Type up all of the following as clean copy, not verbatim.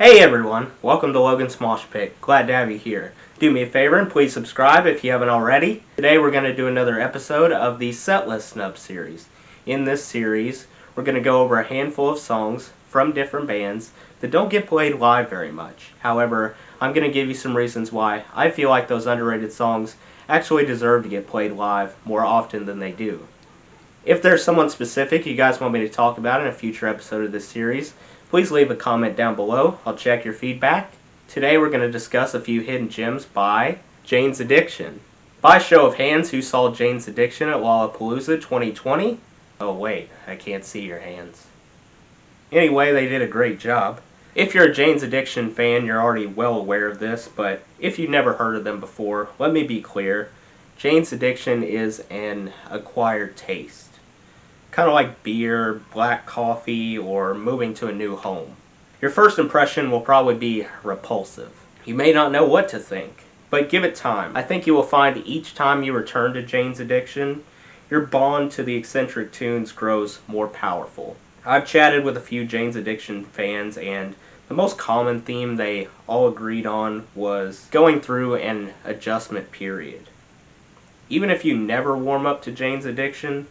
Hey everyone, welcome to Logan's Smosh Pick. Glad to have you here. Do me a favor and please subscribe if you haven't already. Today we're going to do another episode of the Setlist Snubs series. In this series, we're going to go over a handful of songs from different bands that don't get played live very much. However, I'm going to give you some reasons why I feel like those underrated songs actually deserve to get played live more often than they do. If there's someone specific you guys want me to talk about in a future episode of this series, please leave a comment down below. I'll check your feedback. Today we're going to discuss a few hidden gems by Jane's Addiction. By show of hands, who saw Jane's Addiction at Lollapalooza 2020? Oh wait, I can't see your hands. Anyway, they did a great job. If you're a Jane's Addiction fan, you're already well aware of this, but if you've never heard of them before, let me be clear. Jane's Addiction is an acquired taste. Kind of like beer, black coffee, or moving to a new home. Your first impression will probably be repulsive. You may not know what to think, but give it time. I think you will find each time you return to Jane's Addiction, your bond to the eccentric tunes grows more powerful. I've chatted with a few Jane's Addiction fans, and the most common theme they all agreed on was going through an adjustment period. Even if you never warm up to Jane's Addiction,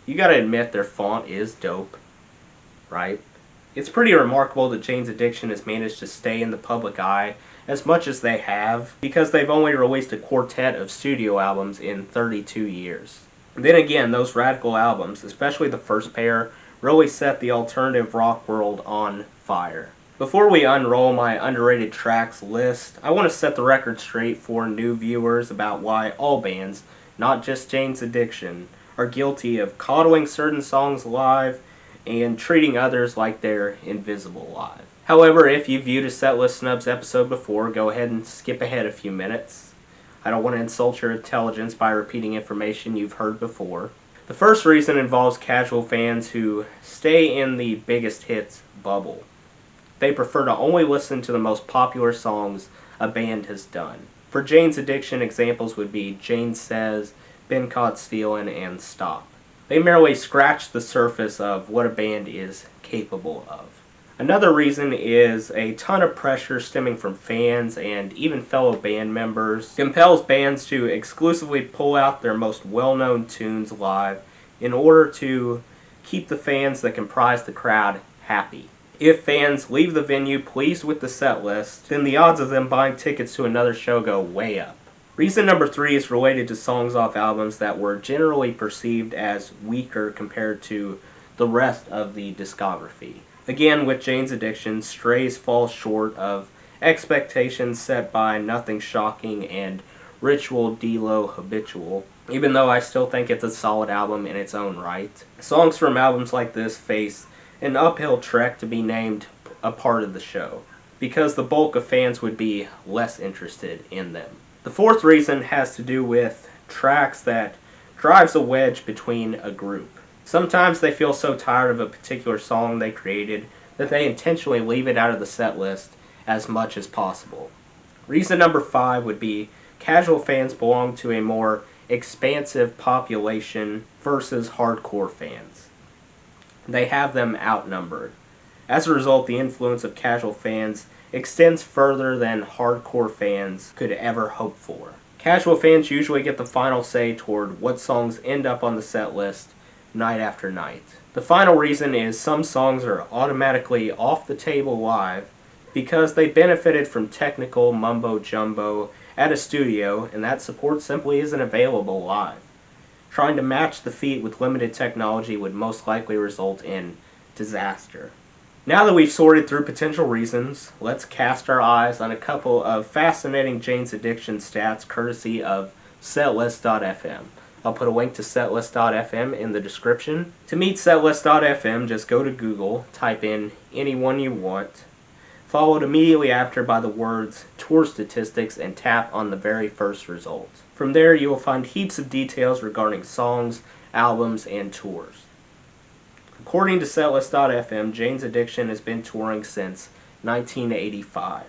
you gotta admit their font is dope, right? It's pretty remarkable that Jane's Addiction has managed to stay in the public eye as much as they have, because they've only released a quartet of studio albums in 32 years. Then again, those radical albums, especially the first pair, really set the alternative rock world on fire. Before we unroll my underrated tracks list, I want to set the record straight for new viewers about why all bands, not just Jane's Addiction, are guilty of coddling certain songs live and treating others like they're invisible live. However, if you viewed a Setlist Snubs episode before, go ahead and skip ahead a few minutes. I don't want to insult your intelligence by repeating information you've heard before. The first reason involves casual fans who stay in the biggest hits bubble. They prefer to only listen to the most popular songs a band has done. For Jane's Addiction, examples would be Jane Says, Been Caught Stealin', and Stop. They merely scratch the surface of what a band is capable of. Another reason is a ton of pressure stemming from fans and even fellow band members compels bands to exclusively pull out their most well-known tunes live in order to keep the fans that comprise the crowd happy. If fans leave the venue pleased with the set list, then the odds of them buying tickets to another show go way up. Reason number 3 is related to songs off albums that were generally perceived as weaker compared to the rest of the discography. Again, with Jane's Addiction, Strays falls short of expectations set by Nothing Shocking and Ritual D-Lo Habitual, even though I still think it's a solid album in its own right. Songs from albums like this face an uphill trek to be named a part of the show, because the bulk of fans would be less interested in them. The fourth reason has to do with tracks that drives a wedge between a group. Sometimes they feel so tired of a particular song they created that they intentionally leave it out of the set list as much as possible. Reason number 5 would be casual fans belong to a more expansive population versus hardcore fans. They have them outnumbered. As a result, the influence of casual fans extends further than hardcore fans could ever hope for. Casual fans usually get the final say toward what songs end up on the set list night after night. The final reason is some songs are automatically off the table live because they benefited from technical mumbo-jumbo at a studio, and that support simply isn't available live. Trying to match the feat with limited technology would most likely result in disaster. Now that we've sorted through potential reasons, let's cast our eyes on a couple of fascinating Jane's Addiction stats courtesy of Setlist.fm. I'll put a link to Setlist.fm in the description. To meet Setlist.fm, just go to Google, type in anyone you want, followed immediately after by the words tour statistics, and tap on the very first result. From there you will find heaps of details regarding songs, albums, and tours. According to Setlist.fm, Jane's Addiction has been touring since 1985,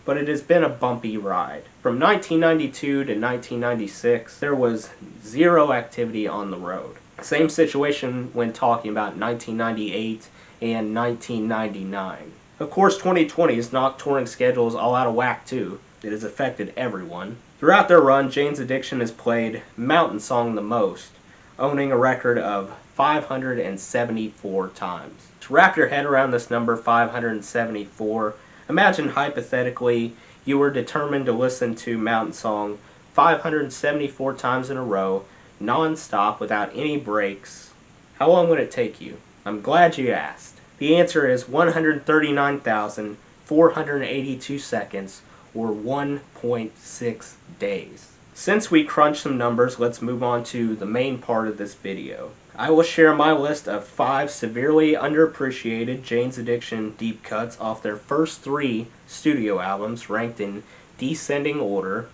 but it has been a bumpy ride. From 1992 to 1996, there was zero activity on the road. Same situation when talking about 1998 and 1999. Of course, 2020's knocked touring schedules all out of whack too. It has affected everyone. Throughout their run, Jane's Addiction has played Mountain Song the most, owning a record of 574 times. To wrap your head around this number 574, imagine hypothetically you were determined to listen to Mountain Song 574 times in a row, non-stop, without any breaks. How long would it take you? I'm glad you asked. The answer is 139,482 seconds, or 1.6 days. Since we crunched some numbers, let's move on to the main part of this video. I will share my list of 5 severely underappreciated Jane's Addiction deep cuts off their first 3 studio albums, ranked in descending order.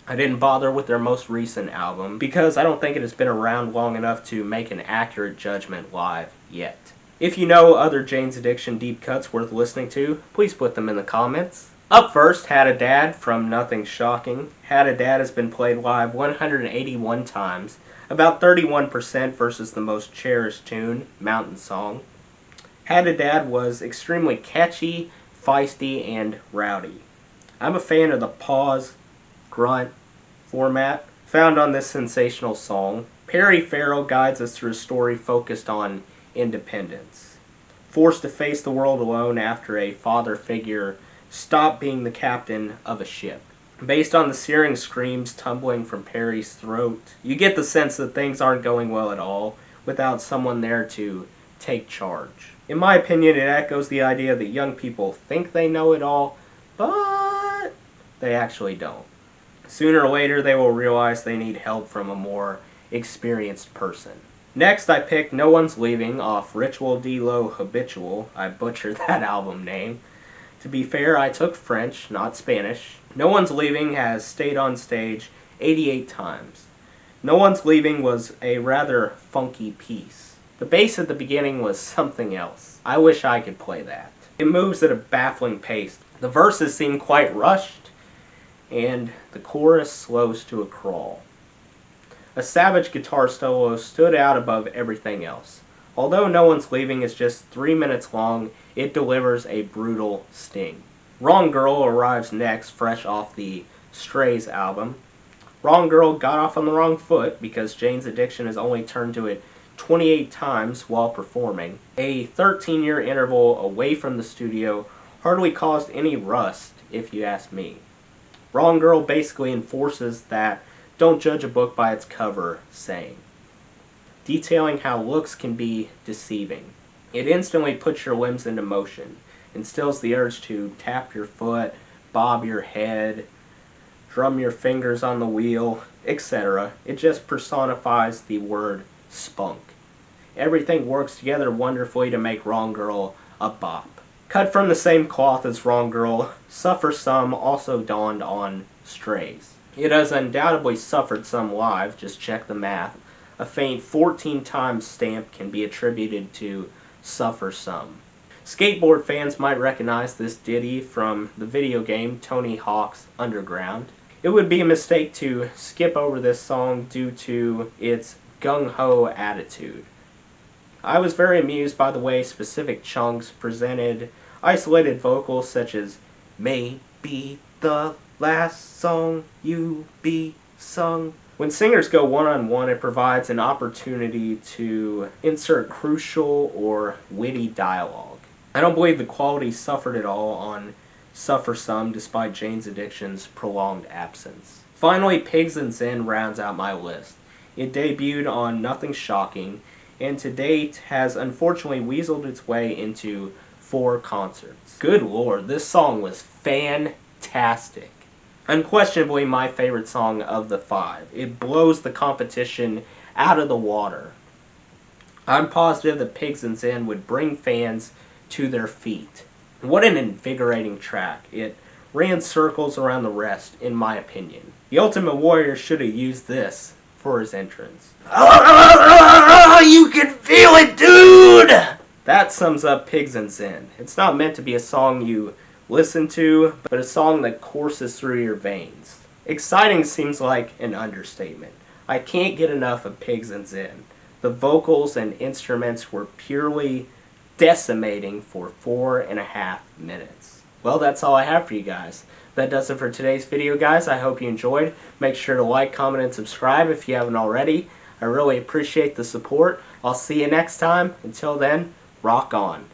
I didn't bother with their most recent album because I don't think it has been around long enough to make an accurate judgment live yet. If you know other Jane's Addiction deep cuts worth listening to, please put them in the comments. Up first, Had a Dad from Nothing Shocking. Had a Dad has been played live 181 times, about 31% versus the most cherished tune, Mountain Song. Had a Dad was extremely catchy, feisty, and rowdy. I'm a fan of the pause, grunt format found on this sensational song. Perry Farrell guides us through a story focused on independence. Forced to face the world alone after a father figure stopped being the captain of a ship. Based on the searing screams tumbling from Perry's throat, you get the sense that things aren't going well at all without someone there to take charge. In my opinion, it echoes the idea that young people think they know it all, but they actually don't. Sooner or later, they will realize they need help from a more experienced person. Next, I picked No One's Leaving off Ritual de lo Habitual. I butchered that album name. To be fair, I took French, not Spanish. No One's Leaving has stayed on stage 88 times. No One's Leaving was a rather funky piece. The bass at the beginning was something else. I wish I could play that. It moves at a baffling pace. The verses seem quite rushed, and the chorus slows to a crawl. A savage guitar solo stood out above everything else. Although No One's Leaving is just 3 minutes long, it delivers a brutal sting. Wrong Girl arrives next, fresh off the Strays album. Wrong Girl got off on the wrong foot because Jane's Addiction has only turned to it 28 times while performing. A 13-year interval away from the studio hardly caused any rust, if you ask me. Wrong Girl basically enforces that don't judge a book by its cover saying, detailing how looks can be deceiving. It instantly puts your limbs into motion, instills the urge to tap your foot, bob your head, drum your fingers on the wheel, etc. It just personifies the word spunk. Everything works together wonderfully to make Wrong Girl a bop. Cut from the same cloth as Wrong Girl, Suffer Some also dawned on Strays. It has undoubtedly suffered some live, just check the math. A faint 14 times stamp can be attributed to Suffer Some. Skateboard fans might recognize this ditty from the video game Tony Hawk's Underground. It would be a mistake to skip over this song due to its gung-ho attitude. I was very amused by the way specific chunks presented isolated vocals such as "May be the last song you be sung." When singers go one-on-one, it provides an opportunity to insert crucial or witty dialogue. I don't believe the quality suffered at all on Suffer Some despite Jane's Addiction's prolonged absence. Finally, Pigs and Zen rounds out my list. It debuted on Nothing Shocking, and to date has unfortunately weaseled its way into 4 concerts. Good lord, this song was fantastic. Unquestionably my favorite song of the 5. It blows the competition out of the water. I'm positive that Pigs and Zen would bring fans to their feet. What an invigorating track. It ran circles around the rest, in my opinion. The Ultimate Warrior should have used this for his entrance. You can feel it, dude! That sums up Pigs and Zen. It's not meant to be a song you listen to, but a song that courses through your veins. Exciting seems like an understatement. I can't get enough of Pigs and Zen. The vocals and instruments were purely decimating for 4.5 minutes. Well, that's all I have for you guys. That does it for today's video, guys. I hope you enjoyed. Make sure to like, comment, and subscribe if you haven't already. I really appreciate the support. I'll see you next time. Until then, rock on.